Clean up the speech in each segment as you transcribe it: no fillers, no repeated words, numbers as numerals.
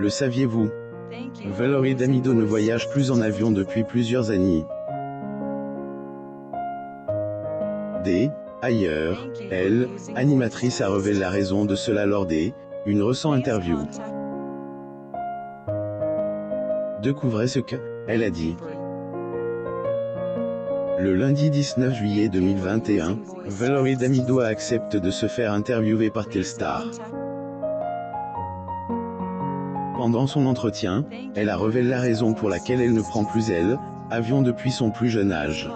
Le saviez-vous? Valerie Damido ne voyage plus en avion depuis plusieurs années. Ailleurs, elle, animatrice, a révélé la raison de cela lors une récente interview. Découvrez ce qu'elle a dit. Le lundi 19 juillet 2021, Valerie Damido a accepté de se faire interviewer par Telstar. Pendant son entretien, elle a révélé la raison pour laquelle elle ne prend plus avion depuis son plus jeune âge.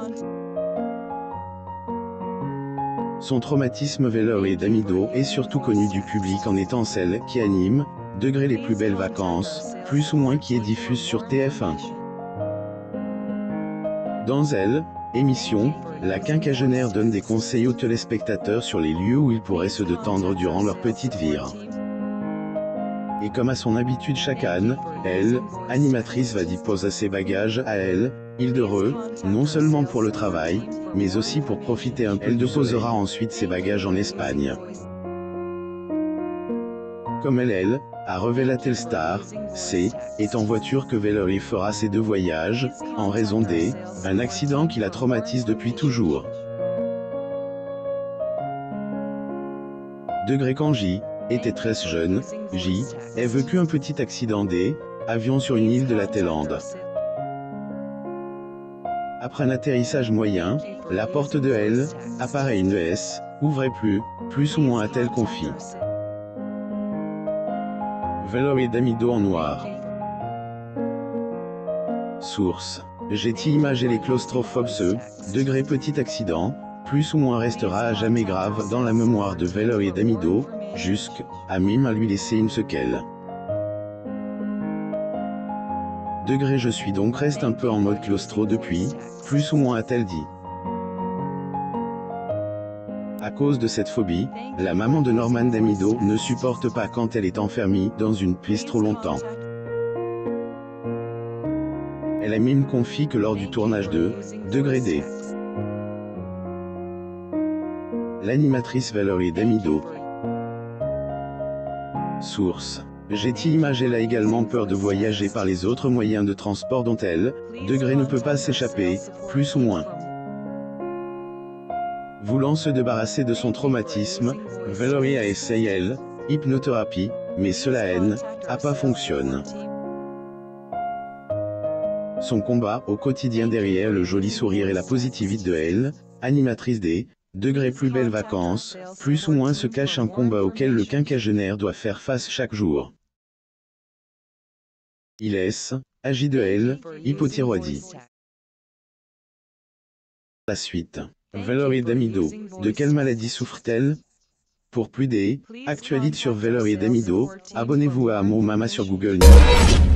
Son traumatisme. Valerie Damido est surtout connue du public en étant celle qui anime les plus belles vacances, plus ou moins, qui est diffuse sur TF1. Dans émission, la quinquagénaire donne des conseils aux téléspectateurs sur les lieux où ils pourraient se détendre durant leur petite vire. Et comme à son habitude chaque année, animatrice, va déposer ses bagages à non seulement pour le travail, mais aussi pour profiter un peu. Elle déposera ensuite ses bagages en Espagne. Comme elle a révélé à Telstar, c'est en voiture que Valerie fera ses 2 voyages, en raison d'un accident qui la traumatise depuis toujours. Quand J était très jeune, J a vécu un petit accident d'avion sur une île de la Thaïlande. Après un atterrissage moyen, la porte de appareil ne ouvrait plus ou moins, a-t-elle confié. Valerie Damido en noir. Source. J'ai imagé les claustrophobes. Ce petit accident, plus ou moins, restera à jamais grave dans la mémoire de Valerie Damido, jusqu'à même à lui laisser une séquelle. Je suis donc reste un peu en mode claustro depuis, plus ou moins, a-t-elle dit. À cause de cette phobie, la maman de Norman Damido ne supporte pas quand elle est enfermée dans une pièce trop longtemps. Elle a même confié que lors du tournage de l'animatrice Valerie Damido. Source. J'ai imagé a également peur de voyager par les autres moyens de transport dont elle ne peut pas s'échapper, plus ou moins. Voulant se débarrasser de son traumatisme, Valerie a essayé hypnothérapie, mais cela n'a pas fonctionné. Son combat au quotidien derrière le joli sourire et la positivité de animatrice des plus belles vacances, plus ou moins, se cache un combat auquel le quinquagénaire doit faire face chaque jour. Il agit de hypothyroïdie. La suite. Valerie Damido. De quelle maladie souffre-t-elle? Pour plus d'actualités sur Valerie Damido, abonnez-vous à Mon Mama sur Google News.